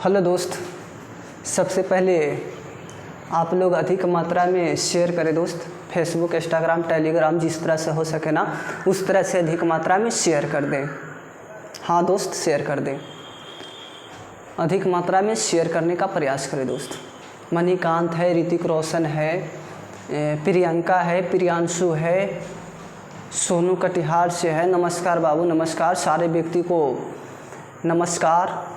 Hello दोस्त, सबसे पहले आप लोग अधिक मात्रा में शेयर करें दोस्त। फेसबुक, इंस्टाग्राम, टेलीग्राम जिस तरह से हो सके ना उस तरह से अधिक मात्रा में शेयर कर दें। हाँ दोस्त, शेयर कर दें, अधिक मात्रा में शेयर करने का प्रयास करें दोस्त। मणिकांत है, ऋतिक रोशन है, प्रियंका है, प्रियांशु है, सोनू कटिहार से है। नमस्कार बाबू, नमस्कार। सारे व्यक्ति को नमस्कार।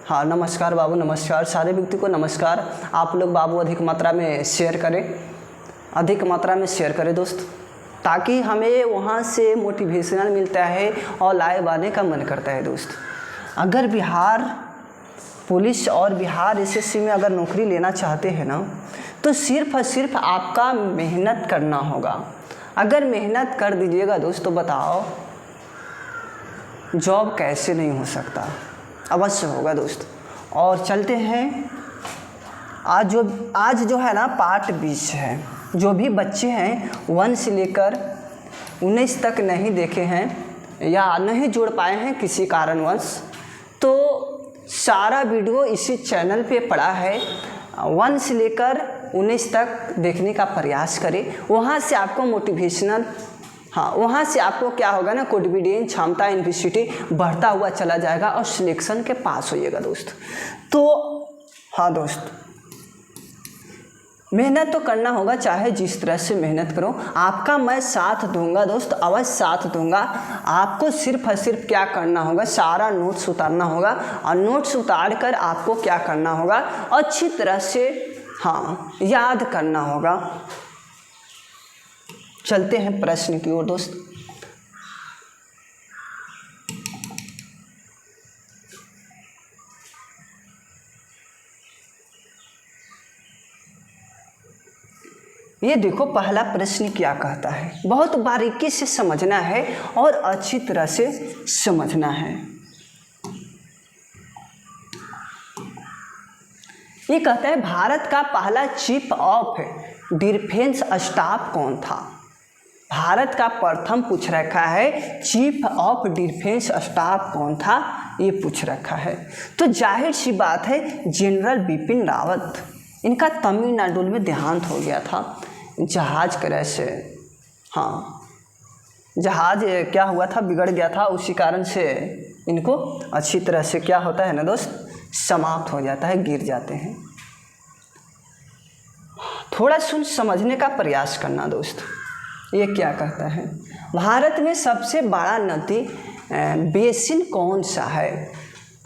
हाँ नमस्कार बाबू, नमस्कार। सारे व्यक्ति को नमस्कार। आप लोग बाबू अधिक मात्रा में शेयर करें, अधिक मात्रा में शेयर करें दोस्त, ताकि हमें वहाँ से मोटिवेशनल मिलता है और लाइव आने का मन करता है दोस्त। अगर बिहार पुलिस और बिहार एसएससी में अगर नौकरी लेना चाहते हैं ना तो सिर्फ और सिर्फ आपका मेहनत करना होगा। अगर मेहनत कर दीजिएगा दोस्त तो बताओ जॉब कैसे नहीं हो सकता, अवश्य होगा दोस्त। और चलते हैं, आज जो है ना पार्ट 20 है। जो भी बच्चे हैं 1 से लेकर 19 तक नहीं देखे हैं या नहीं जोड़ पाए हैं किसी कारणवश, तो सारा वीडियो इसी चैनल पे पड़ा है। 1 से लेकर 19 तक देखने का प्रयास करें। वहाँ से आपको मोटिवेशनल, हाँ वहाँ से आपको क्या होगा ना, कॉन्फिडेंस, क्षमता, इनफिसिटी बढ़ता हुआ चला जाएगा और सिलेक्शन के पास होइएगा दोस्त। तो हाँ दोस्त, मेहनत तो करना होगा, चाहे जिस तरह से मेहनत करो। आपका मैं साथ दूंगा दोस्त, अवश्य साथ दूंगा। आपको सिर्फ और सिर्फ क्या करना होगा, सारा नोट्स उतारना होगा और नोट्स उतार कर आपको क्या करना होगा, अच्छी तरह से हाँ याद करना होगा। चलते हैं प्रश्न की ओर दोस्त। ये देखो पहला प्रश्न क्या कहता है, बहुत बारीकी से समझना है और अच्छी तरह से समझना है। ये कहता है भारत का पहला चीफ ऑफ डिफेंस स्टाफ कौन था। भारत का प्रथम पूछ रखा है चीफ ऑफ डिफेंस स्टाफ कौन था, ये पूछ रखा है। तो जाहिर सी बात है जनरल बिपिन रावत। इनका तमिलनाडु में देहांत हो गया था जहाज क्रैश से। हाँ जहाज क्या हुआ था, बिगड़ गया था, उसी कारण से इनको अच्छी तरह से क्या होता है ना दोस्त, समाप्त हो जाता है, गिर जाते हैं। थोड़ा सुन समझने का प्रयास करना दोस्त। ये क्या कहता है, भारत में सबसे बड़ा नदी बेसिन कौन सा है।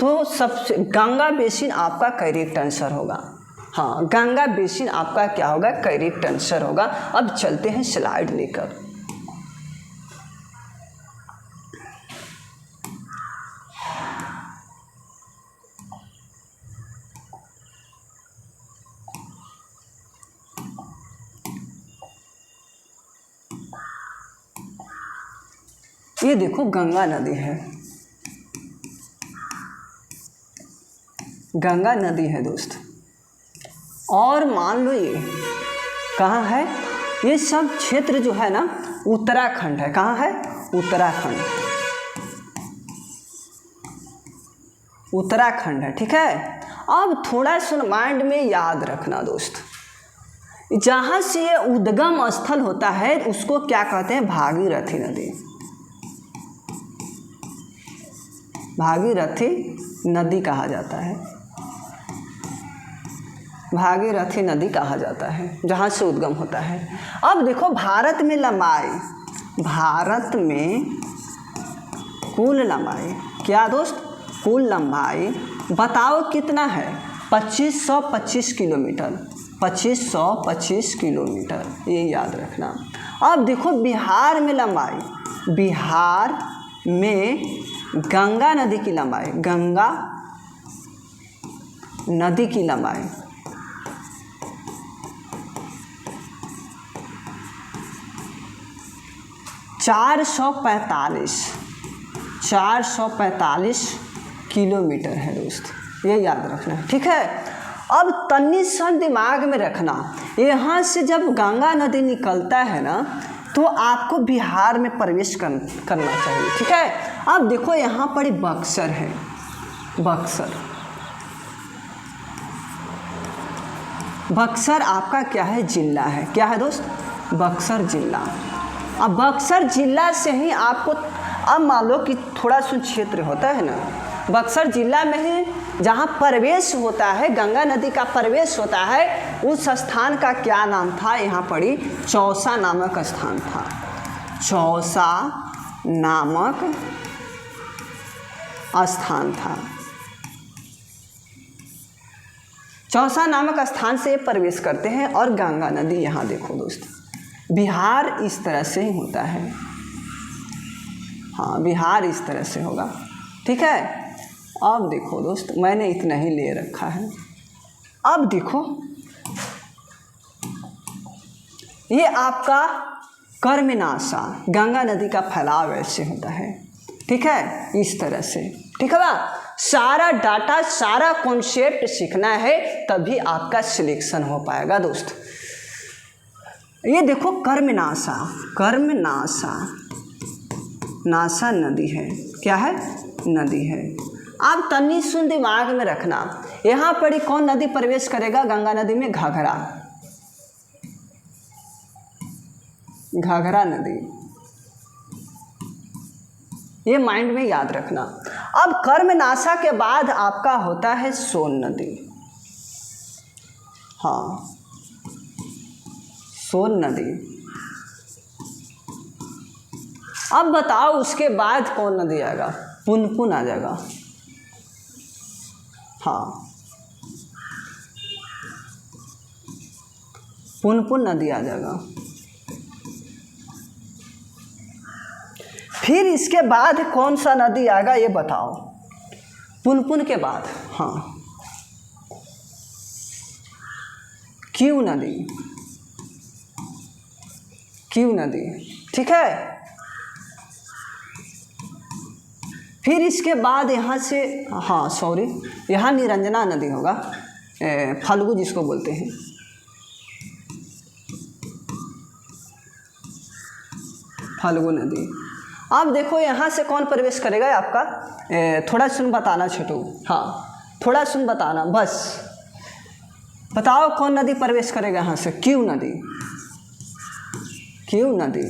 तो सबसे गंगा बेसिन आपका करेक्ट आंसर होगा। हाँ गंगा बेसिन आपका क्या होगा, करेक्ट आंसर होगा। अब चलते हैं स्लाइड लेकर। ये देखो गंगा नदी है, गंगा नदी है दोस्त। और मान लो ये कहाँ है, ये सब क्षेत्र जो है ना उत्तराखंड है। कहाँ है, उत्तराखंड, उत्तराखंड है, ठीक है। अब थोड़ा सुन माइंड में याद रखना दोस्त, जहाँ से ये उद्गम स्थल होता है उसको क्या कहते हैं, भागीरथी नदी। भागीरथी नदी कहा जाता है, भागीरथी नदी कहा जाता है जहाँ से उद्गम होता है। अब देखो भारत में लंबाई, भारत में कुल लंबाई क्या दोस्त, कुल लंबाई बताओ कितना है, 2525 किलोमीटर, 2525 किलोमीटर, ये याद रखना। अब देखो बिहार में लंबाई, बिहार में गंगा नदी की लंबाई, गंगा नदी की लंबाई 445 किलोमीटर है दोस्त, ये याद रखना है, ठीक है। अब तन्नी सन दिमाग में रखना, यहाँ से जब गंगा नदी निकलता है ना तो आपको बिहार में प्रवेश करना चाहिए, ठीक है। अब देखो यहाँ पर बक्सर है, बक्सर बक्सर आपका क्या है, जिला है। क्या है दोस्त, बक्सर जिला। अब बक्सर जिला से ही आपको, अब मान लो कि थोड़ा सा क्षेत्र होता है ना, बक्सर जिला में ही जहाँ प्रवेश होता है, गंगा नदी का प्रवेश होता है, उस स्थान का क्या नाम था, यहाँ पड़ी चौसा नामक स्थान था। चौसा नामक स्थान था। चौसा नामक स्थान से प्रवेश करते हैं और गंगा नदी, यहाँ देखो दोस्त, बिहार इस तरह से ही होता है। हाँ, बिहार इस तरह से होगा, ठीक है। अब देखो दोस्त, मैंने इतना ही ले रखा है। अब देखो, ये आपका कर्मनाशा, गंगा नदी का फैलाव ऐसे होता है, ठीक है, इस तरह से, ठीक है बा। सारा डाटा, सारा कॉन्सेप्ट सीखना है, तभी आपका सिलेक्शन हो पाएगा दोस्त। ये देखो कर्मनाशा, कर्मनाशा, नासा नदी है, क्या है, नदी है। आप तनी सुन दिमाग में रखना, यहाँ पर कौन नदी प्रवेश करेगा गंगा नदी में, घाघरा, घाघरा नदी, ये माइंड में याद रखना। अब कर्मनाशा के बाद आपका होता है सोन नदी। हाँ, सोन नदी। अब बताओ उसके बाद कौन नदी आएगा, पुनपुन आ जाएगा। हाँ, पुनपुन नदी आ जाएगा। फिर इसके बाद कौन सा नदी आएगा ये बताओ, पुनपुन के बाद। हाँ, क्यू नदी, क्यू नदी, ठीक है। फिर इसके बाद यहाँ से, हाँ सॉरी, यहाँ निरंजना नदी होगा, फाल्गु जिसको बोलते हैं। फाल्गु नदी। अब देखो यहाँ से कौन प्रवेश करेगा आपका, थोड़ा सुन बताना छोटू, हाँ थोड़ा सुन बताना बस। बताओ कौन नदी प्रवेश करेगा यहाँ से, क्यू नदी, क्यू नदी।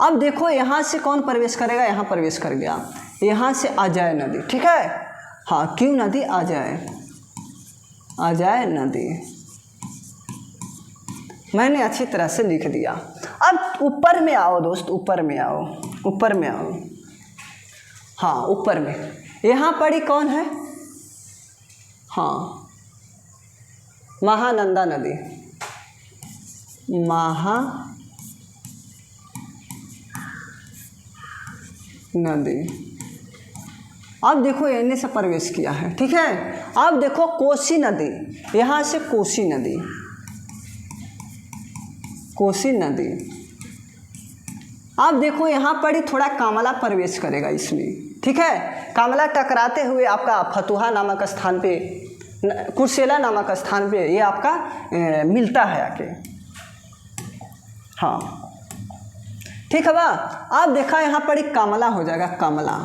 अब देखो यहाँ से कौन प्रवेश करेगा, यहाँ प्रवेश कर गया, यहाँ से अजय नदी, ठीक है। हाँ, क्यू नदी, अजय, अजय नदी, मैंने अच्छी तरह से लिख दिया। अब ऊपर में आओ दोस्त, ऊपर में आओ, ऊपर में आओ। हाँ, ऊपर में यहाँ पड़ी कौन है, हाँ महानंदा नदी, नदी। अब देखो एने से प्रवेश किया है, ठीक है। अब देखो कोसी नदी, यहाँ से कोसी नदी, कोसी नदी। अब देखो यहाँ पर ही थोड़ा कामला प्रवेश करेगा इसमें, ठीक है। कामला टकराते हुए आपका फतुहा नामक स्थान पे, कुर्सेला नामक स्थान पे ये आपका मिलता है आके। हाँ, ठीक है बा। अब देखा यहाँ पर एक कामला हो जाएगा, कामला,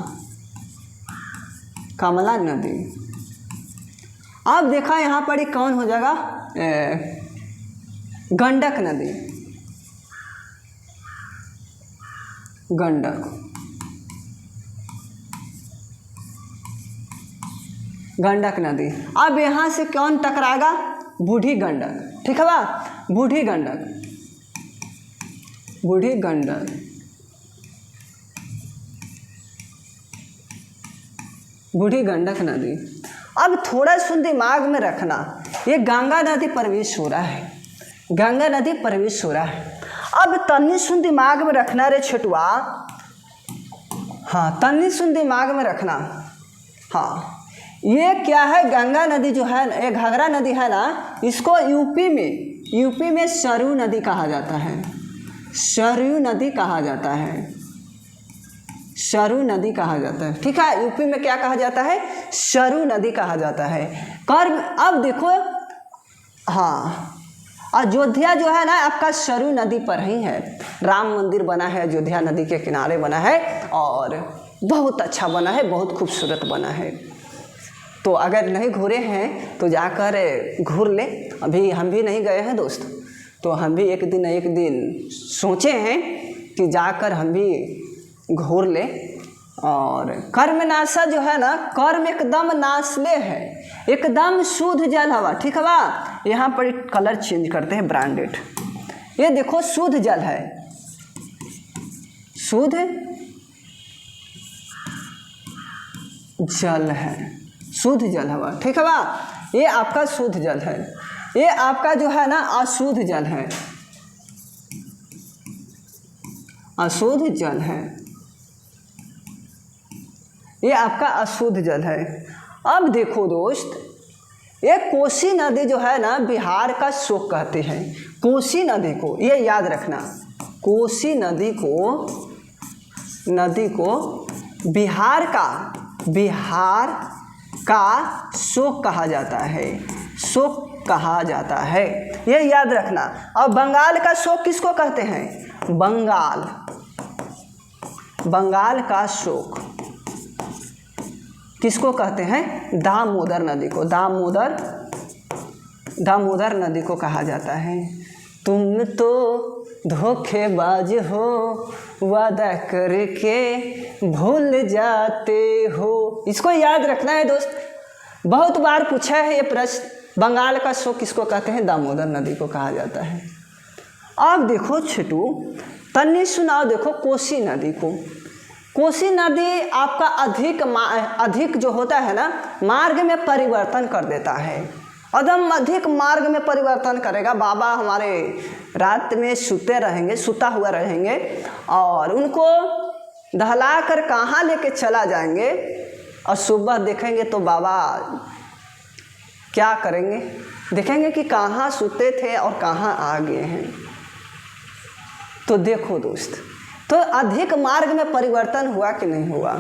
कामला नदी। अब देखा यहाँ पर एक कौन हो जाएगा, गंडक नदी, गंडक, गंडक नदी। अब यहाँ से कौन टकराएगा, बूढ़ी गंडक, ठीक है बा, बूढ़ी गंडक, बूढ़ी गंडक, बूढ़ी गंडक नदी। अब थोड़ा सुन दिमाग में रखना, ये गंगा नदी प्रवेश हो रहा है, गंगा नदी प्रवेश हो रहा है। अब तन्नी सुन दिमाग में रखना रे छोटुआ, हाँ तन्नी सुन दिमाग में रखना। हाँ, ये क्या है, गंगा नदी जो है, ये घाघरा नदी है ना, इसको यूपी में सरयू नदी कहा जाता है, सरयू नदी कहा जाता है, सरयू नदी कहा जाता है, ठीक है। यूपी में क्या कहा जाता है, सरयू नदी कहा जाता है। कर्म, अब देखो, हाँ अयोध्या जो है ना आपका सरयू नदी पर ही है, राम मंदिर बना है, अयोध्या नदी के किनारे बना है और बहुत अच्छा बना है, बहुत खूबसूरत बना है। तो अगर नहीं घूरे हैं तो जाकर घूर ले। अभी हम भी नहीं गए हैं दोस्त, तो हम भी एक दिन सोचे हैं कि जाकर हम भी घूर ले। और कर्म नाशा जो है ना, कर्म एकदम नाशले है, एकदम शुद्ध जल हवा, ठीक है बा। यहाँ पर कलर चेंज करते हैं, ब्रांडेड। ये देखो शुद्ध जल है, शुद्ध जल है, शुद्ध जल हवा, ठीक है बा। ये आपका शुद्ध जल है, ये आपका जो है ना अशुद्ध जल है, अशुद्ध जल है, ये आपका अशुद्ध जल है। अब देखो दोस्त, ये कोसी नदी जो है ना बिहार का शोक कहते हैं। कोसी नदी को ये याद रखना, कोसी नदी को बिहार का शोक कहा जाता है, शोक कहा जाता है, ये याद रखना। और बंगाल का शोक किसको कहते हैं? बंगाल का शोक किसको कहते हैं? दामोदर नदी को, दामोदर नदी को कहा जाता है। तुम तो धोखेबाज हो, वादा करके भूल जाते हो। इसको याद रखना है दोस्त, बहुत बार पूछा है ये प्रश्न। बंगाल का शोक किसको कहते हैं? दामोदर नदी को कहा जाता है। अब देखो छिटू, तन्नी सुनाओ, देखो कोसी नदी को। कोसी नदी आपका अधिक जो होता है ना, मार्ग में परिवर्तन कर देता है, एकदम अधिक मार्ग में परिवर्तन करेगा। बाबा हमारे रात में सुता हुआ रहेंगे और उनको दहला कर कहाँ लेके चला जाएंगे, और सुबह देखेंगे तो बाबा क्या करेंगे, देखेंगे कि कहाँ सुते थे और कहाँ आ गए हैं। तो देखो दोस्त, तो अधिक मार्ग में परिवर्तन हुआ कि नहीं हुआ?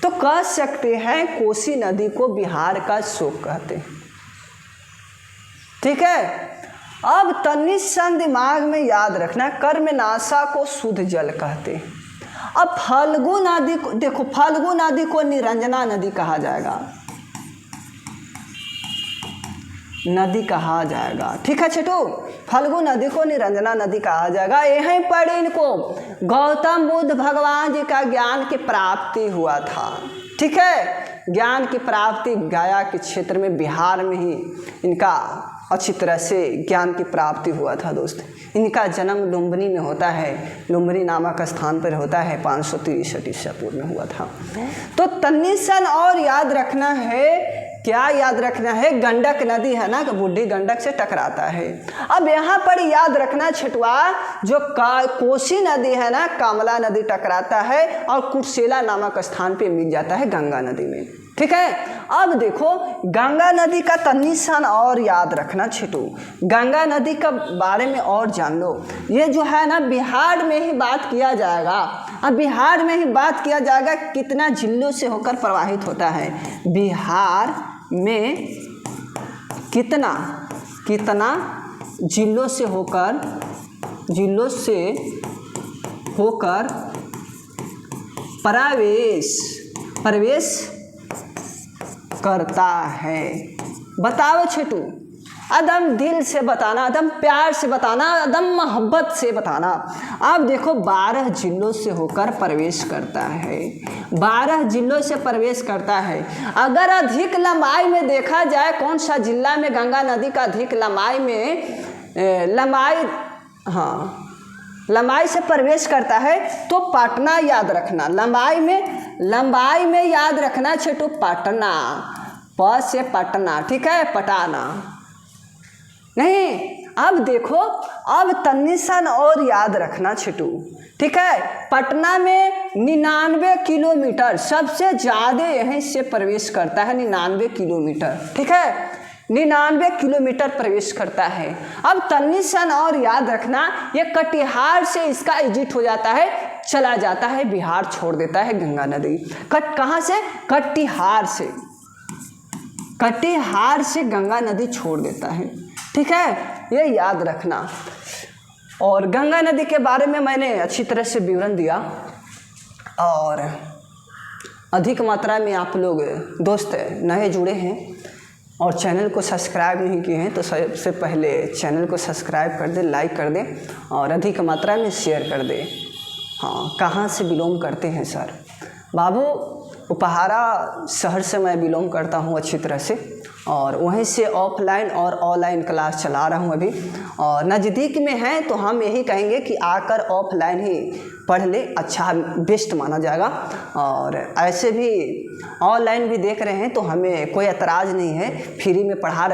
तो कह सकते हैं कोसी नदी को बिहार का शोक कहते हैं, ठीक है। अब तनिष्ण दिमाग में याद रखना, कर्म नाशा को शुद्ध जल कहते हैं। अब फाल्गु नदी को देखो, फाल्गु नदी को निरंजना नदी कहा जाएगा, नदी कहा जाएगा, ठीक है छोटू। फाल्गु नदी को निरंजना नदी कहा जाएगा। यहीं पर इनको गौतम बुद्ध भगवान जी का ज्ञान की प्राप्ति हुआ था, ठीक है। ज्ञान की प्राप्ति गया के क्षेत्र में, बिहार में ही इनका अच्छी तरह से ज्ञान की प्राप्ति हुआ था दोस्त। इनका जन्म लुम्बिनी में होता है, लुम्बिनी नामक स्थान पर होता है, 563 ईसा पूर्व में हुआ था। तो तनिष्ण और याद रखना है, क्या याद रखना है? गंडक नदी है ना, बूढ़ी गंडक से टकराता है। अब यहाँ पर याद रखना छिटवा, जो कोसी नदी है ना, कामला नदी टकराता है और कुर्सेला नामक स्थान पे मिल जाता है गंगा नदी में, ठीक है। अब देखो गंगा नदी का तनिष्ण और याद रखना छिटू, गंगा नदी का बारे में और जान लो। ये जो है ना बिहार में ही बात किया जाएगा। अब बिहार में ही बात किया जाएगा कितना जिलों से होकर प्रवाहित होता है, बिहार में कितना जिलों से होकर प्रवेश करता है। बताओ छोटू, एकदम दिल से बताना, एकदम प्यार से बताना, एकदम मोहब्बत से बताना। अब देखो 12 जिलों से होकर प्रवेश करता है, 12 जिलों से प्रवेश करता है। अगर अधिक लंबाई में देखा जाए, कौन सा जिला में गंगा नदी का अधिक लंबाई से प्रवेश करता है, तो पटना याद रखना। लंबाई में याद रखना छोटू, पटना, प से पटना, ठीक है, पटाना नहीं। अब देखो, अब तनिष्ण और याद रखना छिटू, ठीक है। पटना में 99 किलोमीटर सबसे ज़्यादा यहीं से प्रवेश करता है, 99 किलोमीटर, ठीक है, 99 किलोमीटर प्रवेश करता है। अब तनिष्ण और याद रखना, ये कटिहार से इसका एग्जिट हो जाता है, चला जाता है बिहार, छोड़ देता है गंगा नदी। कहाँ से? कटिहार से गंगा नदी छोड़ देता है, ठीक है, ये याद रखना। और गंगा नदी के बारे में मैंने अच्छी तरह से विवरण दिया। और अधिक मात्रा में आप लोग दोस्त नए जुड़े हैं और चैनल को सब्सक्राइब नहीं किए हैं तो सबसे पहले चैनल को सब्सक्राइब कर दें, लाइक कर दें और अधिक मात्रा में शेयर कर दें। हाँ, कहाँ से बिलोंग करते हैं सर? बाबू, उपहारा शहर से मैं बिलोंग करता हूँ अच्छी तरह से, और वहीं से ऑफलाइन और ऑनलाइन क्लास चला रहा हूँ अभी। और नज़दीक में हैं तो हम यही कहेंगे कि आकर ऑफलाइन ही पढ़ ले, अच्छा बेस्ट माना जाएगा। और ऐसे भी ऑनलाइन भी देख रहे हैं तो हमें कोई एतराज़ नहीं है, फ्री में पढ़ा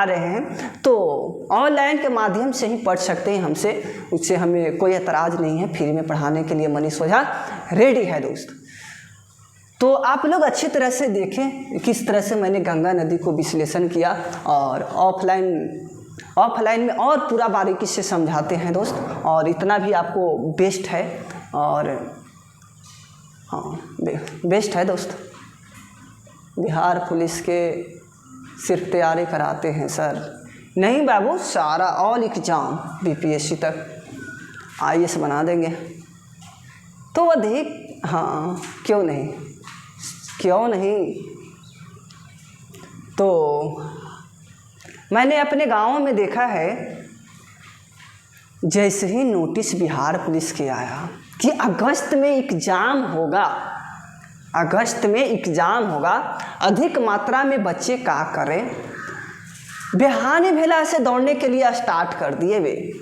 रहे हैं तो ऑनलाइन के माध्यम से ही पढ़ सकते हैं हमसे, उससे हमें कोई एतराज़ नहीं है। फ्री में पढ़ाने के लिए मनीष ओझा रेडी है दोस्त। तो आप लोग अच्छी तरह से देखें किस तरह से मैंने गंगा नदी को विश्लेषण किया, और ऑफलाइन में और पूरा बारीकी से समझाते हैं दोस्त, और इतना भी आपको बेस्ट है। और हाँ, बेस्ट है दोस्त। बिहार पुलिस के सिर्फ तैयारी कराते हैं सर? नहीं बाबू, सारा ऑल एग्जाम बीपीएससी तक आईएएस बना देंगे। तो अधिक, हाँ क्यों नहीं। तो मैंने अपने गांव में देखा है, जैसे ही नोटिस बिहार पुलिस के आया कि अगस्त में एग्ज़ाम होगा, अधिक मात्रा में बच्चे क्या करें, बिहानी भेला से दौड़ने के लिए स्टार्ट कर दिए वे।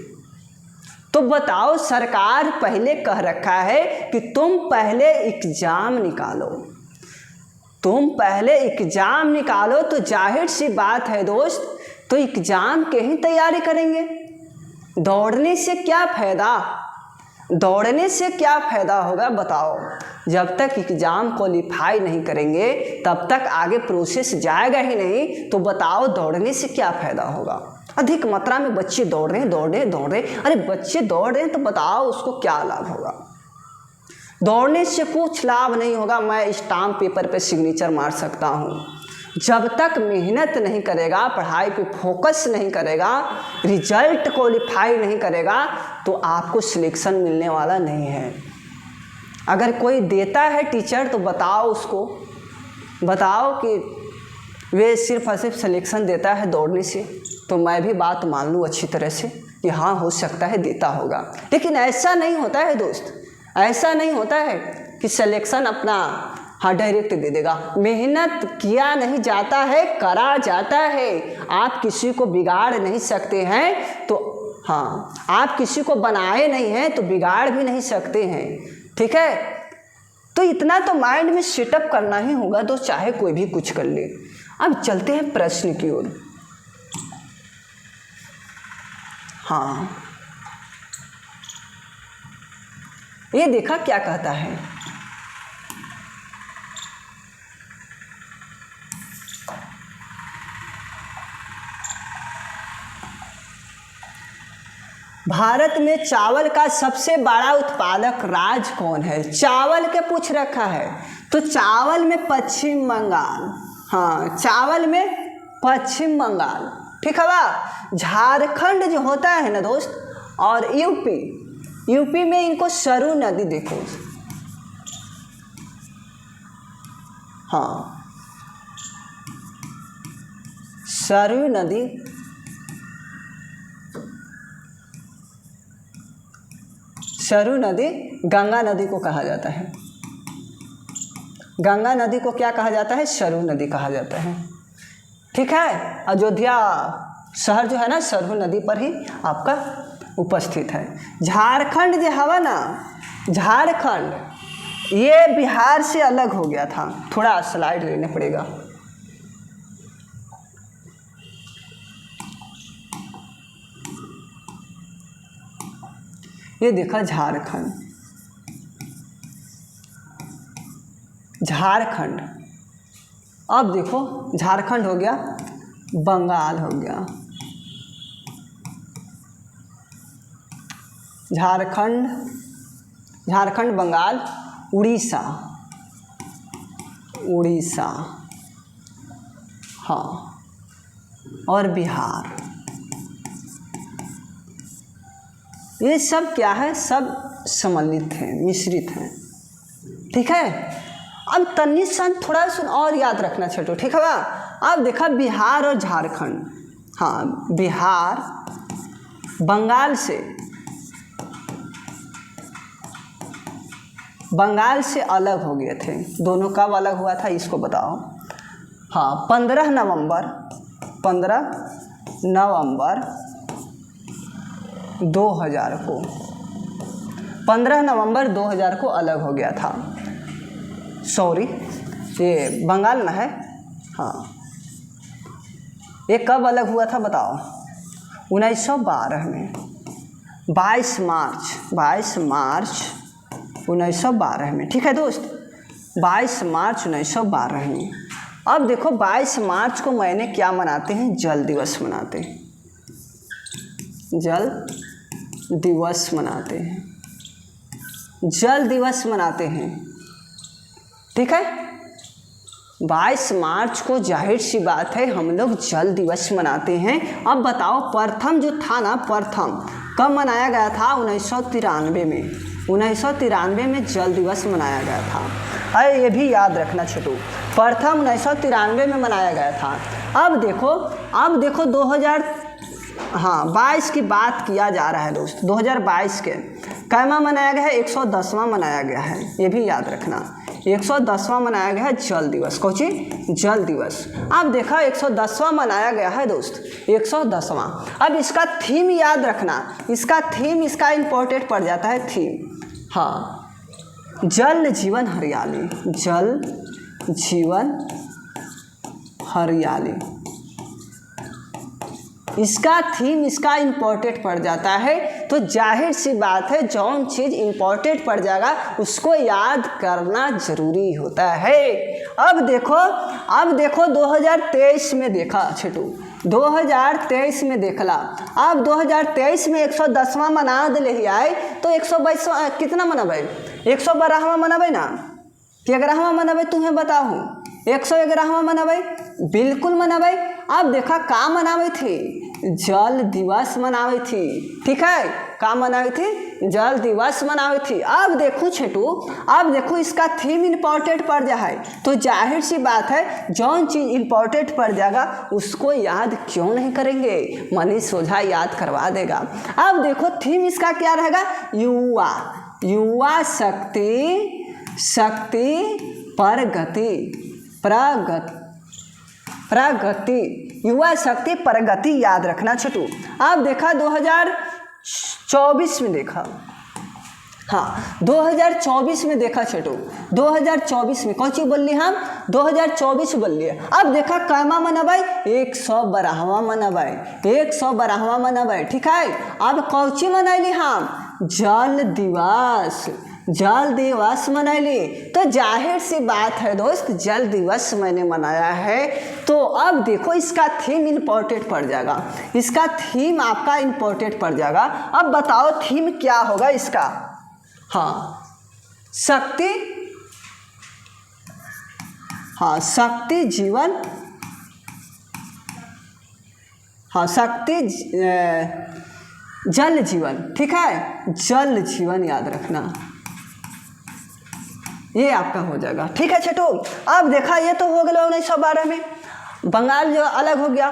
तो बताओ, सरकार पहले कह रखा है कि तुम पहले एग्ज़ाम निकालो, तो जाहिर सी बात है दोस्त, तो एग्ज़ाम के ही तैयारी करेंगे। दौड़ने से क्या फ़ायदा होगा बताओ? जब तक एग्ज़ाम क्वालिफाई नहीं करेंगे तब तक आगे प्रोसेस जाएगा ही नहीं। तो बताओ, दौड़ने से क्या फ़ायदा होगा? अधिक मात्रा में बच्चे दौड़ रहे हैं। अरे बच्चे दौड़ रहे हैं तो बताओ उसको क्या लाभ होगा? दौड़ने से कुछ लाभ नहीं होगा। मैं स्टाम्प पेपर पे सिग्नेचर मार सकता हूँ, जब तक मेहनत नहीं करेगा, पढ़ाई पे फोकस नहीं करेगा, रिजल्ट क्वालिफाई नहीं करेगा तो आपको सिलेक्शन मिलने वाला नहीं है। अगर कोई देता है टीचर तो बताओ कि वे सिर्फ और सिर्फ सिलेक्शन देता है दौड़ने से, तो मैं भी बात मान लूँ अच्छी तरह से कि हाँ हो सकता है देता होगा। लेकिन ऐसा नहीं होता है दोस्त, ऐसा नहीं होता है कि सिलेक्शन अपना हाँ डायरेक्ट दे देगा। मेहनत किया नहीं जाता है, करा जाता है। आप किसी को बिगाड़ नहीं सकते हैं, तो हाँ आप किसी को बनाए नहीं हैं तो बिगाड़ भी नहीं सकते हैं, ठीक है? तो इतना तो माइंड में सेटअप करना ही होगा, तो चाहे कोई भी कुछ कर ले। अब चलते हैं प्रश्न की ओर। हाँ, ये देखा क्या कहता है? भारत में चावल का सबसे बड़ा उत्पादक राज्य कौन है? चावल के पूछ रखा है, तो चावल में पश्चिम बंगाल। हाँ, चावल में पश्चिम बंगाल, ठीक है बा। झारखंड जो होता है ना दोस्त, और यूपी में इनको सरयू नदी देखो। हाँ, सरयू नदी गंगा नदी को कहा जाता है। गंगा नदी को क्या कहा जाता है? सरयू नदी कहा जाता है, ठीक है। अयोध्या शहर जो है ना, सरयू नदी पर ही आपका उपस्थित है। झारखंड जो हवा ना, झारखंड ये बिहार से अलग हो गया था। थोड़ा स्लाइड लेने पड़ेगा। ये देखा झारखंड। अब देखो, झारखंड हो गया, बंगाल हो गया। झारखंड, बंगाल, उड़ीसा, हाँ, और बिहार। ये सब क्या है? सब सम्मिलित हैं, मिश्रित हैं, ठीक है। अब तनिष्क सन थोड़ा सुन और याद रखना छोटू, ठीक है बा। अब देखा बिहार और झारखंड, हाँ बिहार बंगाल से अलग हो गए थे। दोनों कब अलग हुआ था इसको बताओ। हाँ 15 नवंबर 2000 को, 15 नवंबर 2000 को अलग हो गया था। सॉरी ये बंगाल ना है, हाँ ये कब अलग हुआ था बताओ। 1912 में, 22 मार्च 1912 में, ठीक है दोस्त, 22 मार्च 1912 में। अब देखो 22 मार्च को मैंने क्या मनाते हैं, जल दिवस मनाते हैं, जल दिवस मनाते हैं, जल दिवस मनाते हैं, ठीक है। 22 मार्च को जाहिर सी बात है हम लोग जल दिवस मनाते हैं। अब बताओ प्रथम जो था ना, प्रथम कब मनाया गया था, 1993 में, 1993 में जल दिवस मनाया गया था। अरे ये भी याद रखना छोटू, प्रथम 1993 में मनाया गया था। अब देखो 2022 की बात किया जा रहा है दोस्त, 2022 के कैमा मनाया गया है, 110वां मनाया गया है, ये भी याद रखना, 110वां मनाया गया है जल दिवस। कौची जल दिवस। अब देखा 110वां मनाया गया है दोस्त, 110वां। अब इसका थीम याद रखना, इसका थीम इसका इम्पोर्टेंट पड़ जाता है थीम, हाँ जल जीवन हरियाली, जल जीवन हरियाली, इसका थीम इसका इम्पोर्टेंट पड़ जाता है। तो जाहिर सी बात है जौन चीज़ इम्पोर्टेंट पड़ जाएगा उसको याद करना जरूरी होता है। अब देखो 2023 में देखा छोटू, 2023 में देखला। अब 2023 में 110वां मना दिले आए तो 122वां कितना मनाबे, 112वां मनाबे ना कि 11वां मनाबे, तुम्हें बताऊँ 111वां मनाबे, बिल्कुल मनाबे। अब देखा का मनावे थी, जल दिवस मनावे थी, ठीक है, का मनावे थी, जल दिवस मनावे थी। अब देखो छोटू, अब देखो इसका थीम इम्पोर्टेंट पड़ जाए तो जाहिर सी बात है जौन चीज़ इम्पोर्टेंट पड़ जाएगा उसको याद क्यों नहीं करेंगे, मनी सोझा याद करवा देगा। अब देखो थीम इसका क्या रहेगा, युवा शक्ति प्रगति, युवा शक्ति प्रगति याद रखना छोटू। अब देखा 2024 में देखा, हाँ 2024 में देखा छोटू, 2024 में कौन चीज बोल ली हम, 2024 बोल लिए। अब देखा कैमा मनाबाई, 112वां मनाबाई, 112वां मनाबाई, ठीक है। अब कौची मनाइली हम, जल दिवस मनाइली। तो जाहिर सी बात है दोस्त जल दिवस मैंने मनाया है। तो अब देखो इसका थीम इम्पोर्टेंट पड़ जाएगा, इसका थीम आपका इम्पोर्टेंट पड़ जाएगा। अब बताओ थीम क्या होगा इसका, हाँ शक्ति, हाँ शक्ति जीवन, हाँ शक्ति जल जीवन, ठीक है, जल जीवन याद रखना, ये आपका हो जाएगा, ठीक है छोटू। अब देखा ये तो हो गया 1912 में, बंगाल जो अलग हो गया।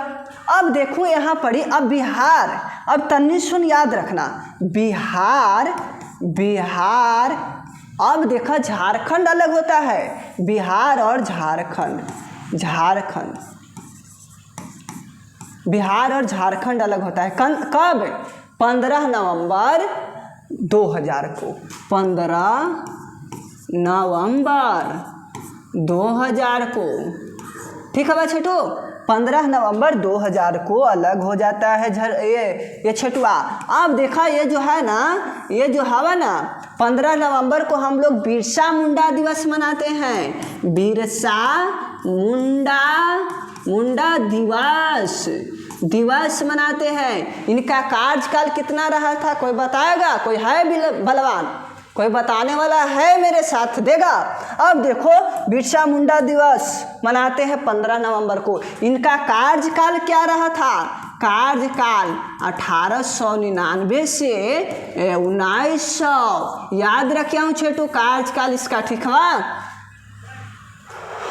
अब देखो यहाँ पड़ी, अब बिहार, अब तन्नी सुन याद रखना, बिहार। अब देखा झारखंड अलग होता है, बिहार और बिहार और झारखंड अलग होता है। कब, 15 नवंबर 2000 को, 15 नवंबर 2000 को, ठीक है भाई छोटू, 15 नवंबर 2000 को अलग हो जाता है ये छोटुआ। अब देखा ये जो है ना, ये जो हवा ना 15 नवंबर को हम लोग बिरसा मुंडा दिवस मनाते हैं, बिरसा मुंडा दिवस मनाते हैं। इनका कार्यकाल कितना रहा था कोई बताएगा, कोई है बलवान, कोई बताने वाला है मेरे साथ देगा। अब देखो बिरसा मुंडा दिवस मनाते हैं 15 नवंबर को। इनका कार्यकाल क्या रहा था, कार्यकाल 1899 से 1900, याद रखे हूँ छोटू कार्यकाल इसका, ठीक है।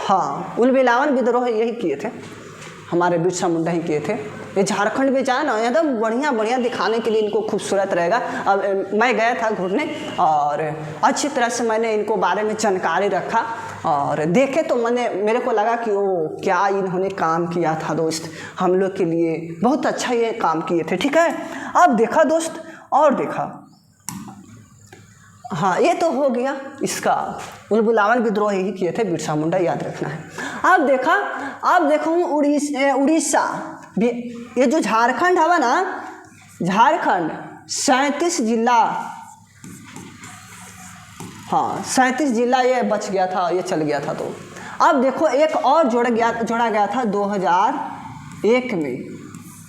हाँ, उलबिलावन विद्रोह यही किए थे, हमारे बिरसा मुंडा ही किए थे। ये झारखंड में जाए ना एकदम बढ़िया बढ़िया दिखाने के लिए इनको खूबसूरत रहेगा। अब मैं गया था घूमने और अच्छी तरह से मैंने इनको बारे में जानकारी रखा और देखे तो मेरे को लगा कि वो क्या इन्होंने काम किया था दोस्त, हम लोग के लिए बहुत अच्छा ये काम किए थे। ठीक है, अब देखा दोस्त और देखा, हाँ ये तो हो गया इसका, उलबिलावन विद्रोह ही किए थे बिरसा मुंडा, याद रखना है। अब देखा, अब देखो उड़ीसा, ये जो झारखंड है ना, झारखंड 37 जिला, हाँ 37 जिला ये बच गया था, ये चल गया था। तो अब देखो एक और जोड़ा गया था 2001 में,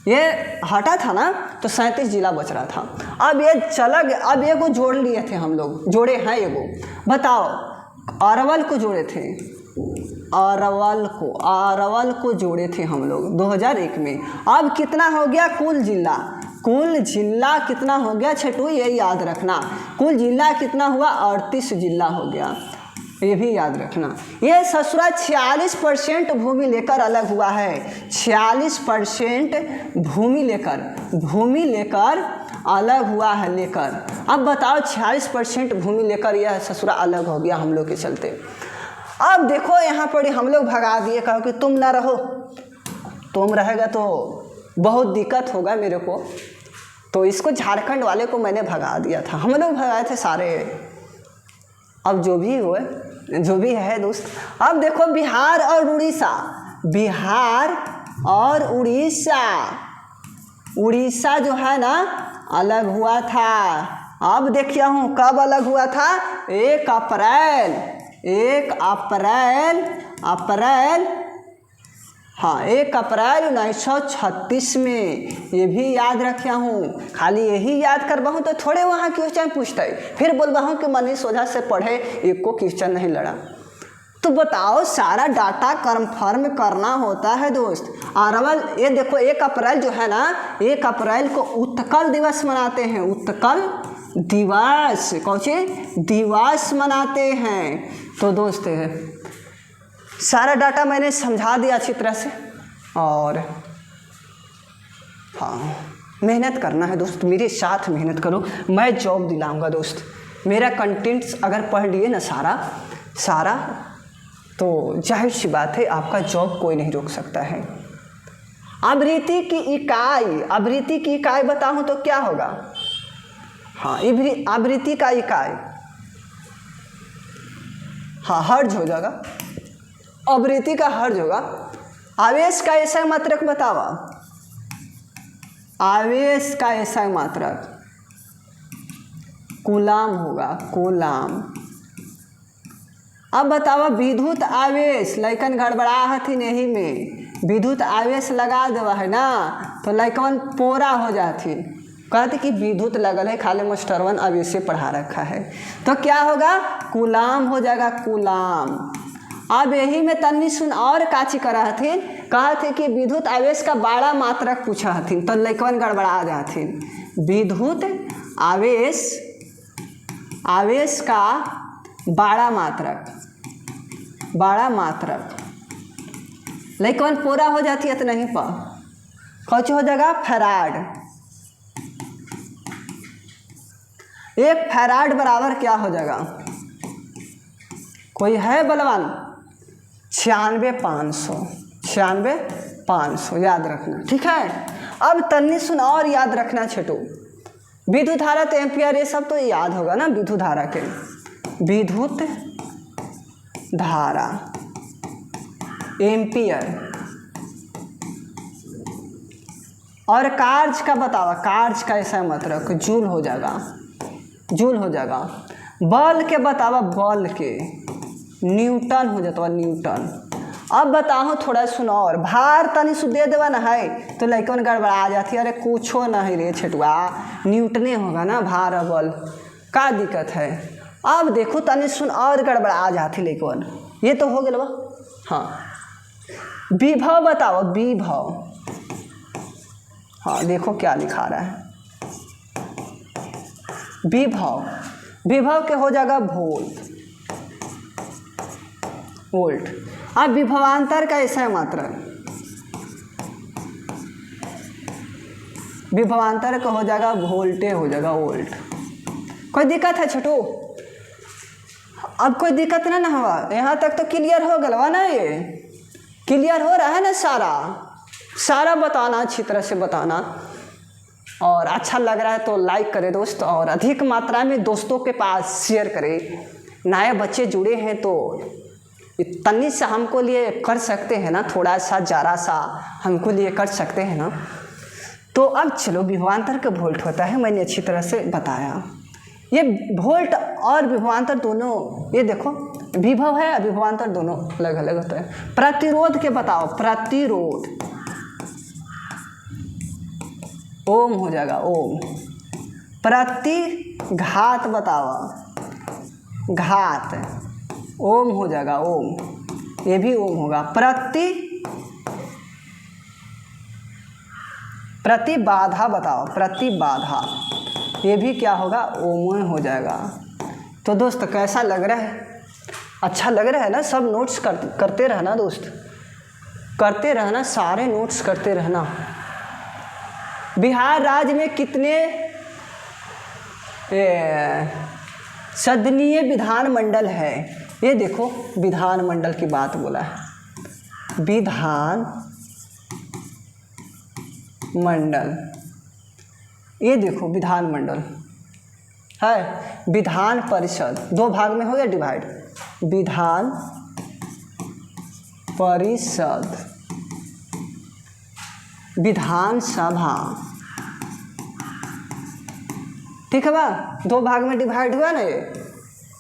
ये हटा था ना तो 37 जिला बच रहा था। अब ये चला गया, अब ये को जोड़ लिए थे हम लोग, जोड़े हैं ये को, बताओ अरवल को जोड़े थे, अरवल को जोड़े थे हम लोग 2001 में। अब कितना हो गया कुल जिला कितना हो गया छठू, ये याद रखना, कुल जिला कितना हुआ 38 जिला हो गया, ये भी याद रखना। ये ससुरा 46% भूमि लेकर अलग हुआ है, 46% भूमि लेकर अलग हुआ है लेकर। अब बताओ 46% भूमि लेकर यह ससुरा अलग हो गया हम लोग के चलते। अब देखो यहाँ पर हम लोग भगा दिए, कहो कि तुम ना रहो, तुम रहेगा तो बहुत दिक्कत होगा मेरे को, तो इसको झारखंड वाले को मैंने भगा दिया था, हम लोग भगाए थे सारे। अब जो भी है दोस्त। अब देखो बिहार और उड़ीसा जो है ना अलग हुआ था। अब देखिए हूँ कब अलग हुआ था, 1 अप्रैल 1936 में, ये भी याद रखा हूँ। खाली यही याद करवा हूँ तो थोड़े वहाँ क्वेश्चन पूछते, फिर बोलवा हूँ कि मनीष सोझा से पढ़े, एक को क्वेश्चन नहीं लड़ा। तो बताओ सारा डाटा कंफर्म करना होता है दोस्त। अरवल, ये देखो 1 अप्रैल जो है ना, 1 अप्रैल को उत्कल दिवस मनाते हैं, उत्कल दिवस, कौन से दिवस मनाते हैं। तो दोस्त सारा डाटा मैंने समझा दिया अच्छी तरह से, और हाँ मेहनत करना है दोस्त, मेरे साथ मेहनत करो, मैं जॉब दिलाऊंगा दोस्त। मेरा कंटेंट्स अगर पढ़ लिए ना सारा तो जाहिर सी बात है आपका जॉब कोई नहीं रोक सकता है। आवृत्ति की इकाई बताऊं तो क्या होगा, हाँ आवृत्ति का इकाई, हाँ हर्ज हो जाएगा, आवृत्ति का हर्ज होगा। आवेश का ऐसा मात्रक बतावा, आवेश का ऐसा मात्रक कूलाम होगा, कूलाम। अब बतावा विद्युत आवेश, लइकन गड़बड़ा हथिन, यही में विद्युत आवेश लगा देवा है ना तो लइकन पोरा हो जाती, कहते कि विद्युत लगल है, खाली मास्टरवन आवेश पढ़ा रखा है, तो क्या होगा कूलाम हो जाएगा, कूलाम। अब यही में तन्नी सुन और काची करा हथिन, कहते कि विद्युत आवेश का बड़ा मात्रक पूछा हथिन तो लइकन गड़बड़ा जाथिन। विद्युत आवेश का बड़ा मात्रक लइकन पूरा हो जाती है तो नहीं पा, कौच हो जाएगा फैराड। 1 फैराड बराबर क्या हो जाएगा, कोई है बलवान, 96,500 याद रखना, ठीक है। अब तन्नी सुन और याद रखना छेटू, विद्युत धारा तो एम्पियर ये सब तो याद होगा ना, विद्युत धारा के, विद्युत धारा एम्पियर। और कार्ज का बतावा, कार्ज का ऐसा मतलब जूल हो जाएगा। बल के बतावा, बल के न्यूटन हो जाता, न्यूटन। अब बताओ थोड़ा सुनो और, भार तनी सु दे देवा ना है तो लइकन गड़बड़ा जाती, अरे कुछो नहीं रे छेटुआ, न्यूटने होगा ना भार और बल, का दिक्कत है। अब देखो तनी सुन और गड़बड़ा जाती लइकन, ये तो हो गया बा। हाँ विभव बताओ, विभव, हाँ देखो क्या लिखा रहा है, विभव के हो जाएगा वोल्ट। अब विभवांतर का ऐसा मात्रा, विभवांतर का हो जाएगा वोल्टे, हो जाएगा वोल्ट। कोई दिक्कत है छोटू? अब कोई दिक्कत ना हुआ, यहाँ तक तो क्लियर हो गलवा ना, ये क्लियर हो रहा है ना? सारा बताना, अच्छी तरह से बताना, और अच्छा लग रहा है तो लाइक करें दोस्त, और अधिक मात्रा में दोस्तों के पास शेयर करें। नए बच्चे जुड़े हैं तो इतनी सा हमको लिए कर सकते हैं ना, थोड़ा सा ज़रा सा हमको लिए कर सकते हैं ना। तो अब चलो, विभवांतर का वोल्ट होता है, मैंने अच्छी तरह से बताया। ये वोल्ट और विभवांतर दोनों, ये देखो विभव है, विभवांतर दोनों अलग अलग होता है। प्रतिरोध के बताओ, प्रतिरोध ओम हो जाएगा, ओम। प्रतिघात बताओ, घात ओम हो जाएगा, ओम, ये भी ओम होगा। प्रतिबाधा बताओ, प्रतिबाधा, ये भी क्या होगा, ओम हो जाएगा। तो दोस्त कैसा लग रहा है? अच्छा लग रहा है ना? सब नोट्स करते रहना दोस्त, करते रहना, सारे नोट्स करते रहना। बिहार राज्य में कितने सदनीय विधानमंडल है? ये देखो, विधानमंडल की बात बोला है, विधान मंडल, ये देखो विधानमंडल है। विधान परिषद दो भाग में हो गया डिवाइड, विधान परिषद, विधानसभा, ठीक है बा, दो भाग में डिवाइड हुआ ना। ये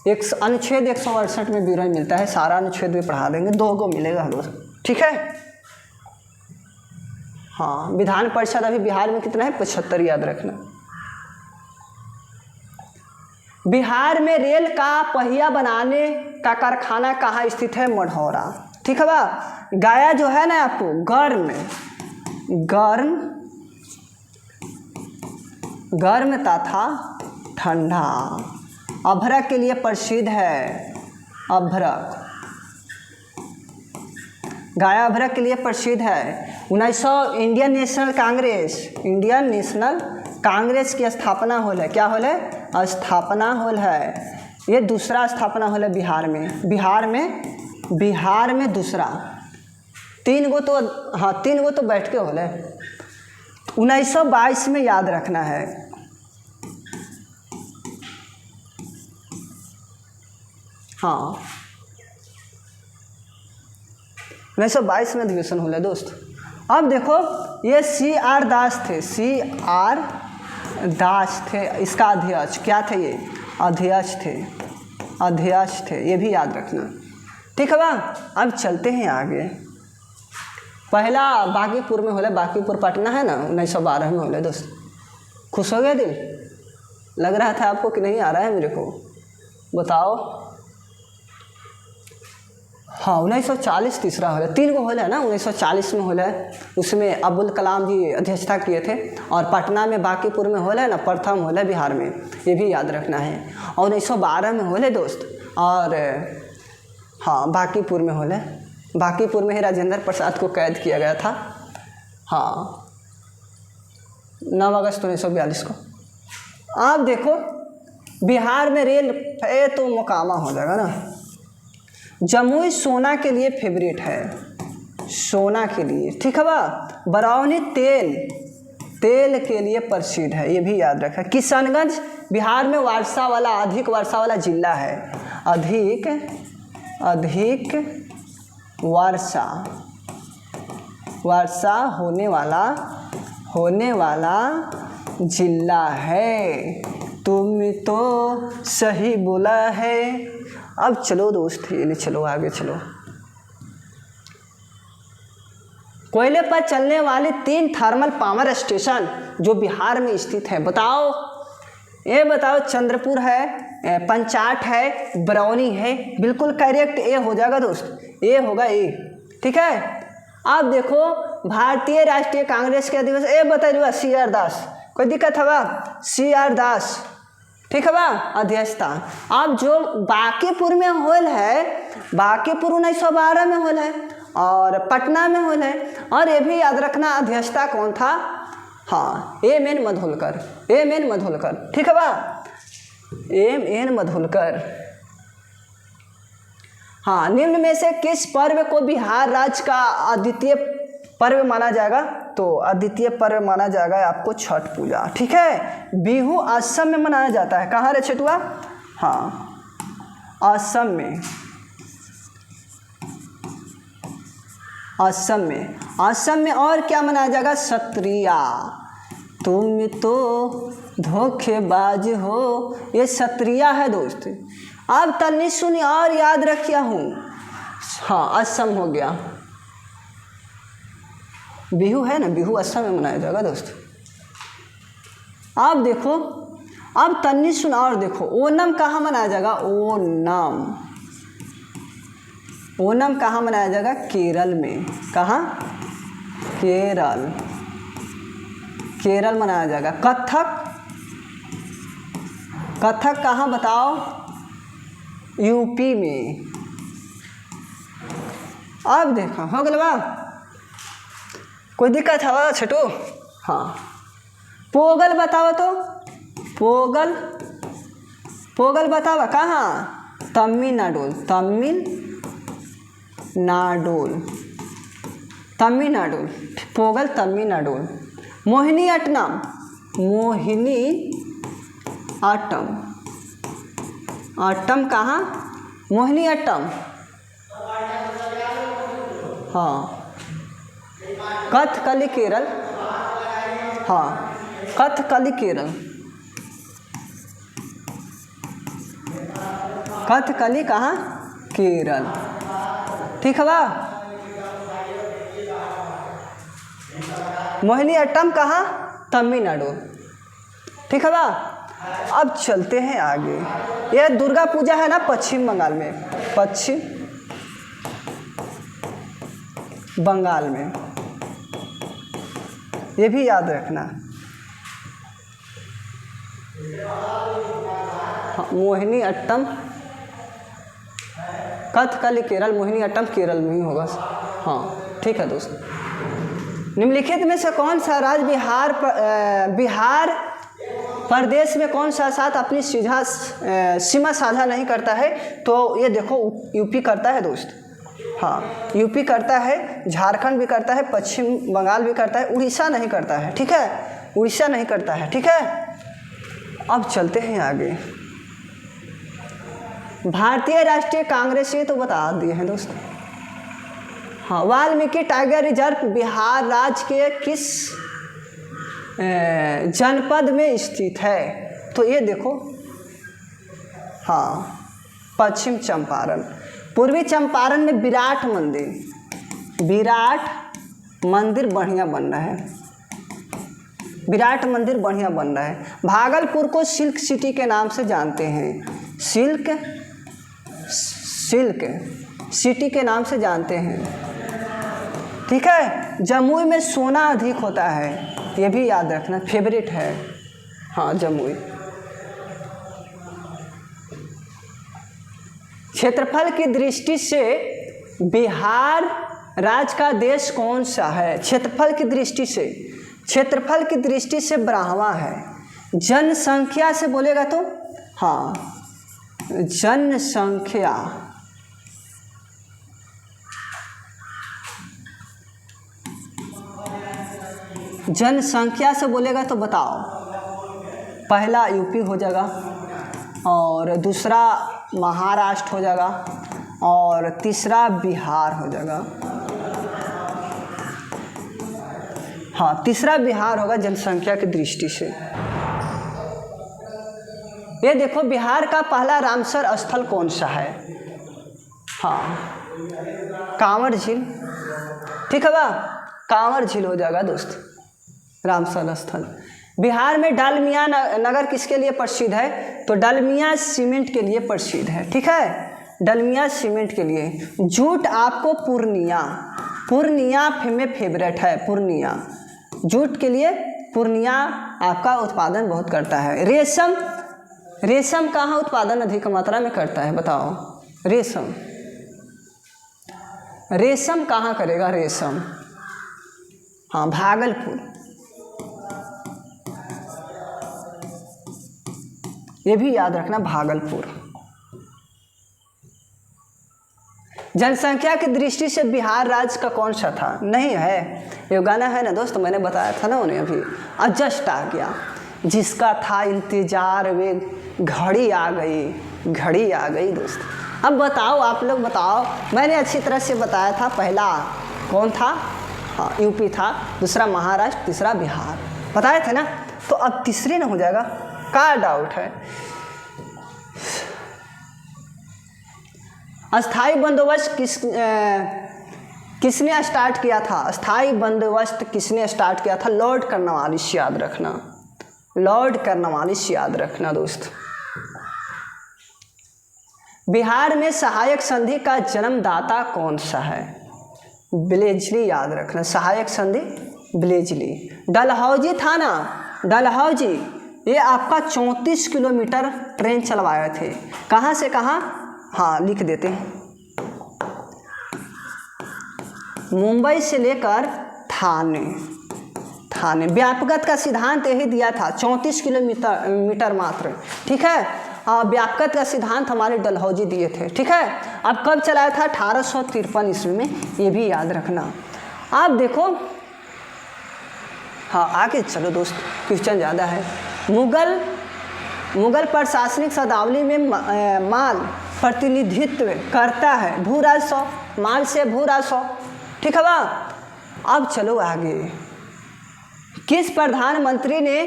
एक अनुच्छेद 168 में विवरण मिलता है, सारा अनुच्छेद भी पढ़ा देंगे, 2 को मिलेगा दोस्त, ठीक है। हाँ, विधान परिषद अभी बिहार में कितना है, 75, याद रखना। बिहार में रेल का पहिया बनाने का कारखाना कहाँ स्थित है? मढ़ौरा, ठीक है बा। गया जो है ना आपको, गर्म तथा ठंडा, अभ्रक के लिए प्रसिद्ध है, अभ्रक, गया अभ्रक के लिए प्रसिद्ध है। 1900 इंडियन नेशनल कांग्रेस की स्थापना होल है, क्या होल है? स्थापना होल है। ये दूसरा स्थापना होल है बिहार में दूसरा। 3 गो तो, हाँ 3 गो तो बैठ के होल है। 1922 में याद रखना है, हाँ 1922 में अधिवेशन होल है दोस्त। अब देखो, ये CR दास थे, इसका अध्यक्ष क्या थे? ये अध्यक्ष थे, ये भी याद रखना, ठीक है बा। अब चलते हैं आगे। पहला बांकीपुर में होले, बांकीपुर पटना है ना, 1912 में होले दोस्त। खुश हो गया दिल? लग रहा था आपको कि नहीं आ रहा है मेरे को? बताओ। हाँ 1940 तीसरा होले, 3 गो होले ना, 1940 में होले, उसमें अब्दुल कलाम जी अध्यक्षता किए थे। और पटना में बांकीपुर में होले ना, प्रथम होले बिहार में, ये भी याद रखना है। और 1912 में होले दोस्त, और हाँ बांकीपुर में होले, बांकीपुर में ही राजेंद्र प्रसाद को कैद किया गया था, हाँ 9 अगस्त 1942 को। आप देखो बिहार में रेल है तो मोकामा हो जाएगा ना। जमुई सोना के लिए फेवरेट है, सोना के लिए, ठीक है बा। बरौनी तेल के लिए प्रसिद्ध है, ये भी याद रखा। किशनगंज बिहार में अधिक वर्षा वाला जिला है, अधिक वर्षा होने वाला जिला है। तुम तो सही बोला है। अब चलो दोस्त, ये चलो आगे चलो। कोयले पर चलने वाले 3 थर्मल पावर स्टेशन जो बिहार में स्थित है, बताओ। ये बताओ, चंद्रपुर है, पंचाट है, बरौनी है, बिल्कुल करेक्ट ए हो जाएगा दोस्त, ए होगा ए, ठीक है। अब देखो, भारतीय राष्ट्रीय कांग्रेस के अधिवेशन, ए बताइए CR दास, कोई दिक्कत है? CR दास, ठीक है बा, अध्यक्षता। अब जो बांकीपुर में होल है, बांकीपुर 1912 में होल है और पटना में होल है। और ये भी याद रखना अध्यक्षता कौन था, हाँ एम.एन. मधोलकर, एम.एन. मधोलकर, ठीक है बा, एम.एन. मधोलकर। हाँ, निम्न में से किस पर्व को बिहार राज्य का अद्वितीय पर्व माना जाएगा? तो अद्वितीय पर्व माना जाएगा आपको छठ पूजा, ठीक है। बिहू असम में मनाया जाता है, कहाँ रे छठुआ? हाँ, असम में, असम में, असम में। और क्या मनाया जाएगा? सत्रिया। तुम तो धोखेबाज हो, ये सत्रिया है दोस्त। अब तन्नी सुनी और याद रखिया हूँ, हाँ असम हो गया, बिहू है ना, बिहू असम में मनाया जाएगा दोस्त। अब देखो, अब तन्नी सुन और देखो, ओणम कहाँ मनाया जाएगा? ओणम, ओणम कहाँ मनाया जाएगा? केरल में। कहाँ? केरल, केरल मनाया जाएगा। कथक, कथक कहाँ बताओ? यूपी में। अब देखो हो गया बा, कोई दिक्कत है छठू? हाँ, पोगल बताओ तो, पोगल, पोगल बताओ कहाँ? तमिलनाडु, तमिलनाडु, तमिलनाडु, पोगल तमिलनाडु। मोहिनी अट्टम, मोहिनी अट्टम, अट्टम कहाँ? मोहिनी अट्टम, हाँ। कथकली केरल, हाँ कथकली केरल, कथकली कहाँ? केरल, ठीक है बा। मोहिनी अट्टम कहाँ? तमिलनाडु, ठीक है बा। अब चलते हैं आगे। यह दुर्गा पूजा है ना पश्चिम बंगाल में, पश्चिम बंगाल में, ये भी याद रखना। हाँ, मोहिनी अट्टम, कथकली केरल, मोहिनी अट्टम केरल में ही होगा, हाँ ठीक है दोस्त। निम्नलिखित में से कौन सा राज्य बिहार प्रदेश में कौन सा साथ अपनी सीमा साझा नहीं करता है? तो ये देखो, यूपी करता है दोस्त, हाँ यूपी करता है, झारखंड भी करता है, पश्चिम बंगाल भी करता है, उड़ीसा नहीं करता है, ठीक है, उड़ीसा नहीं करता है, ठीक है। अब चलते हैं आगे। भारतीय राष्ट्रीय कांग्रेस, ये तो बता दिए हैं दोस्त। हाँ, वाल्मीकि टाइगर रिजर्व बिहार राज्य के किस जनपद में स्थित है? तो ये देखो, हाँ पश्चिम चंपारण, पूर्वी चंपारण में विराट मंदिर, विराट मंदिर बढ़िया बन रहा है, विराट मंदिर बढ़िया बन रहा है। भागलपुर को सिल्क सिटी के नाम से जानते हैं, सिल्क सिटी के नाम से जानते हैं, ठीक है। जमुई में सोना अधिक होता है, ये भी याद रखना, फेवरेट है, हाँ जमुई। क्षेत्रफल की दृष्टि से बिहार राज्य का देश कौन सा है? क्षेत्रफल की दृष्टि से, क्षेत्रफल की दृष्टि से ब्राह्मण है। जनसंख्या से बोलेगा तो, हाँ जनसंख्या, जनसंख्या से बोलेगा तो बताओ, पहला यूपी हो जाएगा और दूसरा महाराष्ट्र हो जाएगा और तीसरा बिहार हो जाएगा, हाँ तीसरा बिहार होगा जनसंख्या की दृष्टि से। ये देखो, बिहार का पहला रामसर स्थल कौन सा है? हाँ कांवर झील, ठीक है बा, कांवर झील हो जाएगा दोस्त रामसर स्थल। बिहार में डालमिया नगर किसके लिए प्रसिद्ध है? तो डालमिया सीमेंट के लिए प्रसिद्ध है, ठीक है, डालमिया सीमेंट के लिए। जूट आपको पूर्णिया में फेवरेट है, पूर्णिया जूट के लिए, पूर्णिया आपका उत्पादन बहुत करता है। रेशम कहाँ उत्पादन अधिक मात्रा में करता है बताओ? रेशम कहाँ करेगा? रेशम, हाँ भागलपुर। ये भी याद रखना, भागलपुर। जनसंख्या की दृष्टि से बिहार राज्य का कौन सा था? नहीं है, ये गाना है ना दोस्त, मैंने बताया था ना उन्हें अभी, जस्ट आ गया। जिसका था इंतजार वे घड़ी आ गई, घड़ी आ गई दोस्त। अब बताओ, आप लोग बताओ, मैंने अच्छी तरह से बताया था। पहला कौन था? हाँ यूपी था, दूसरा महाराष्ट्र, तीसरा बिहार, बताए थे ना। तो अब तीसरे ना हो जाएगा, क्या डाउट है? अस्थाई बंदोबस्त किसने स्टार्ट किया था? अस्थाई बंदोबस्त किसने स्टार्ट किया था? लॉर्ड कॉर्नवालिस, याद रखना, लॉर्ड कॉर्नवालिस याद रखना दोस्त। बिहार में सहायक संधि का जन्मदाता कौन सा है? ब्लेजली, याद रखना, सहायक संधि ब्लेजली। डलहौजी था ना, डलहौजी, ये आपका 34 किलोमीटर ट्रेन चलवाए थे। कहाँ से कहाँ? हाँ लिख देते हैं, मुंबई से लेकर थाने। थाने व्यापकता का सिद्धांत यही दिया था, 34 किलोमीटर मात्र, ठीक है। व्यापकता का सिद्धांत हमारे डलहौजी दिए थे, ठीक है। अब कब चलाया था? 1853 ईस्वी में, ये भी याद रखना। आप देखो, हाँ आगे चलो दोस्त, क्वेश्चन ज़्यादा है। मुगल प्रशासनिक शब्दावली में माल प्रतिनिधित्व करता है भू राजस्व, माल से भू राजस्व, ठीक है बा। अब चलो आगे। किस प्रधानमंत्री ने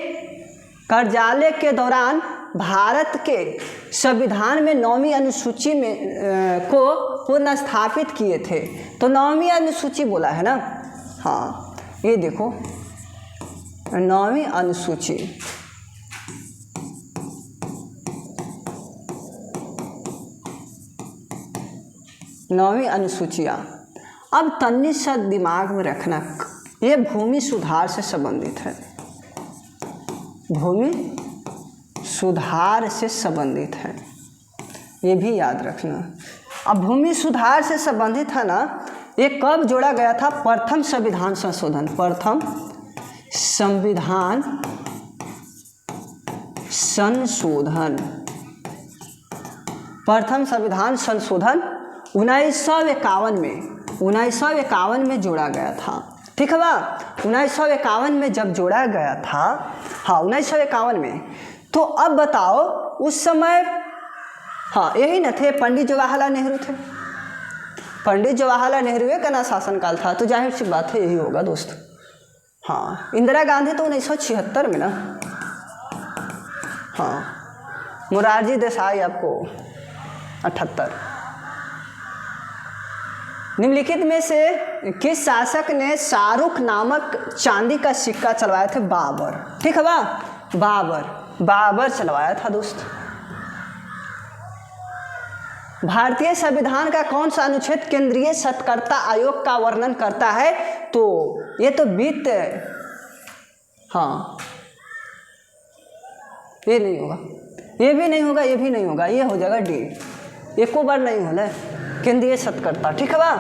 कार्यकाल के दौरान भारत के संविधान में 9वीं अनुसूची में को पुनर्स्थापित किए थे? तो 9वीं अनुसूची बोला है ना, हाँ ये देखो 9वीं अनुसूची। नौवीं अनुसूचियाँ। अब तन्नी सा दिमाग में रखना, ये भूमि सुधार से संबंधित है, भूमि सुधार से संबंधित है, ये भी याद रखना। अब भूमि सुधार से संबंधित है ना, ये कब जोड़ा गया था? प्रथम संविधान संशोधन, प्रथम संविधान संशोधन, प्रथम संविधान संशोधन 1951 में जोड़ा गया था, ठीक है बा। 1951 में जब जोड़ा गया था, हाँ 1951 में। तो अब बताओ उस समय, हाँ यही न थे, पंडित जवाहरलाल नेहरू थे, पंडित जवाहरलाल नेहरू का ना शासनकाल था, तो जाहिर सी बात है यही होगा दोस्त। हाँ इंदिरा गांधी तो 1976 में ना, हाँ मोरारजी देसाई आपको 78। निम्नलिखित में से किस शासक ने शाहरुख नामक चांदी का सिक्का चलवाया था? बाबर, ठीक है बा, बाबर चलवाया था दोस्त। भारतीय संविधान का कौन सा अनुच्छेद केंद्रीय सत्कर्ता आयोग का वर्णन करता है? तो ये तो वित्त, हाँ ये नहीं होगा, ये भी नहीं होगा, ये भी नहीं होगा, ये हो जाएगा डी, एको बार नहीं होला केंद्रीय सत्कर्ता, ठीक है बा।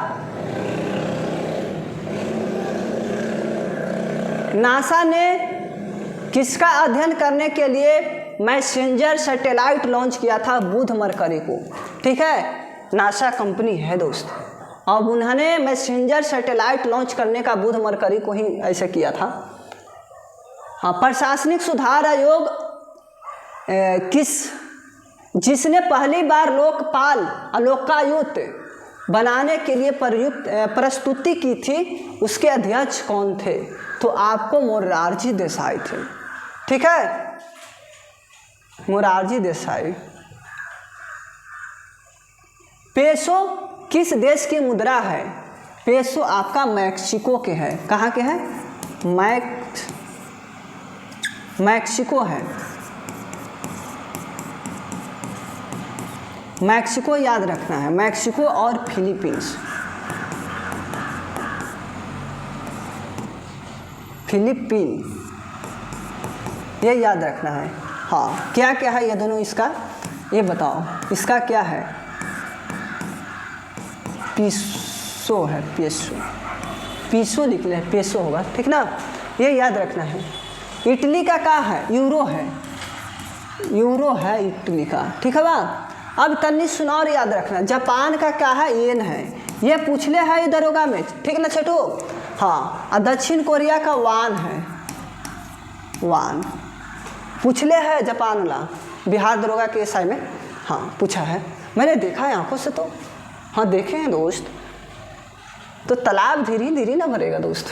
नासा ने किसका अध्ययन करने के लिए मैसेंजर सैटेलाइट लॉन्च किया था? बुध मरकरी को, ठीक है, नासा कंपनी है दोस्त। अब उन्होंने मैसेंजर सैटेलाइट लॉन्च करने का बुध मरकरी को ही ऐसे किया था। हाँ प्रशासनिक सुधार आयोग जिसने पहली बार लोकपाल लोकायुक्त बनाने के लिए प्रस्तुति की थी, उसके अध्यक्ष कौन थे? तो आपको मोरारजी देसाई थे, ठीक है, मोरारजी देसाई। पेसो किस देश की मुद्रा है? पेसो आपका मैक्सिको के है। कहाँ के है? मैक्सिको है, मैक्सिको याद रखना है, मैक्सिको और फिलीपींस, फिलीपीन ये याद रखना है। हाँ, क्या क्या है ये दोनों, इसका ये बताओ, इसका क्या है? पीसो है, पीसो लिख ले, पेसो होगा, ठीक ना, ये याद रखना है। इटली का क्या है? यूरो है, यूरो है इटली का, ठीक है बात। अब तन्नी सुना और याद रखना, जापान का क्या है? येन है, ये पूछ ले है दरोगा में, ठीक ना छोटू। हाँ, और दक्षिण कोरिया का वान है, वान पूछ ले है जापान वाला, बिहार दरोगा के एसआई में, हाँ पूछा है, मैंने देखा है आंखों से तो, हाँ देखे हैं दोस्त। तो तालाब धीरे धीरे ना भरेगा दोस्त।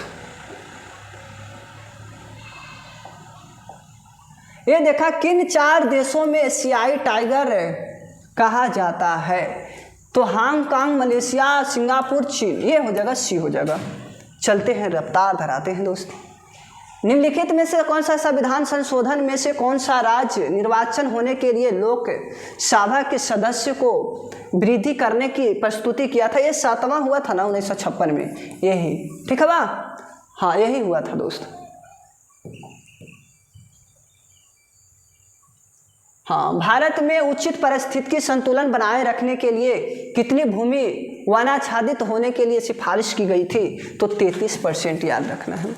ये देखा, किन 4 देशों में एशियाई टाइगर कहा जाता है? तो हांगकांग, मलेशिया, सिंगापुर, चीन, ये हो जाएगा, सी हो जाएगा। चलते हैं, रफ्तार धराते हैं दोस्त। निम्नलिखित में से कौन सा संविधान संशोधन में से कौन सा राज्य निर्वाचन होने के लिए लोकसभा के सदस्य को वृद्धि करने की प्रस्तुति किया था? ये 7वां हुआ था ना 1956 में, यही, ठीक है बा, हाँ यही हुआ था दोस्त। हाँ, भारत में उचित पारिस्थितिकी संतुलन बनाए रखने के लिए कितनी भूमि वनाच्छादित होने के लिए सिफारिश की गई थी? तो 33%, याद रखना है।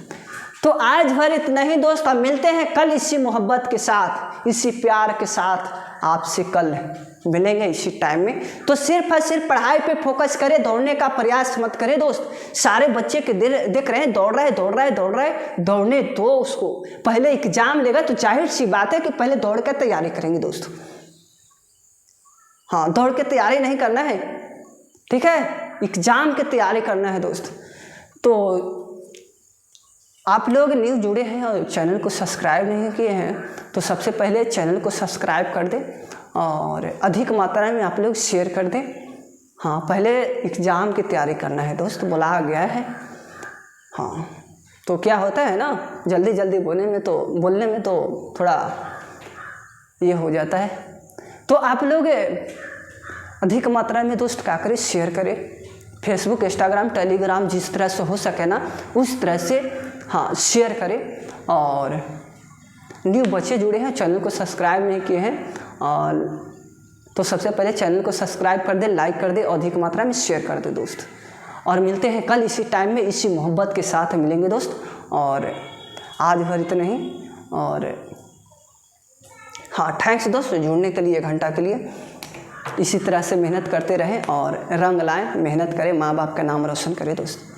तो आज भर इतना ही दोस्त, अब मिलते हैं कल इसी मोहब्बत के साथ, इसी प्यार के साथ आपसे कल मिलेंगे इसी टाइम में। तो सिर्फ और सिर्फ पढ़ाई पे फोकस करें, दौड़ने का प्रयास मत करें दोस्त। सारे बच्चे के देख रहे हैं दौड़ रहा है, दौड़ने दो उसको। पहले एग्जाम लेगा तो जाहिर सी बात है कि पहले दौड़ कर तैयारी करेंगे दोस्त। हाँ, दौड़ के तैयारी नहीं करना है, ठीक है, एग्जाम की तैयारी करना है दोस्त। तो आप लोग न्यू जुड़े हैं और चैनल को सब्सक्राइब नहीं किए हैं तो सबसे पहले चैनल को सब्सक्राइब कर दें और अधिक मात्रा में आप लोग शेयर कर दें। हाँ, पहले एग्ज़ाम की तैयारी करना है दोस्त, बुलाया गया है। हाँ, तो क्या होता है ना, जल्दी जल्दी बोलने में तो थोड़ा ये हो जाता है। तो आप लोग अधिक मात्रा में दोस्त क्या करें, शेयर करें, फेसबुक, इंस्टाग्राम, टेलीग्राम, जिस तरह से हो सके ना उस तरह से हाँ शेयर करें। और न्यू बच्चे जुड़े हैं, चैनल को सब्सक्राइब नहीं किए हैं, और तो सबसे पहले चैनल को सब्सक्राइब कर दें, लाइक कर दें, अधिक मात्रा में शेयर कर दें दोस्त। और मिलते हैं कल इसी टाइम में, इसी मोहब्बत के साथ मिलेंगे दोस्त। और आज भर इतना ही, और हाँ थैंक्स दोस्त जुड़ने के लिए, 1 घंटा के लिए। इसी तरह से मेहनत करते रहें और रंग लाएं, मेहनत करें, माँ बाप का नाम रोशन करें दोस्त।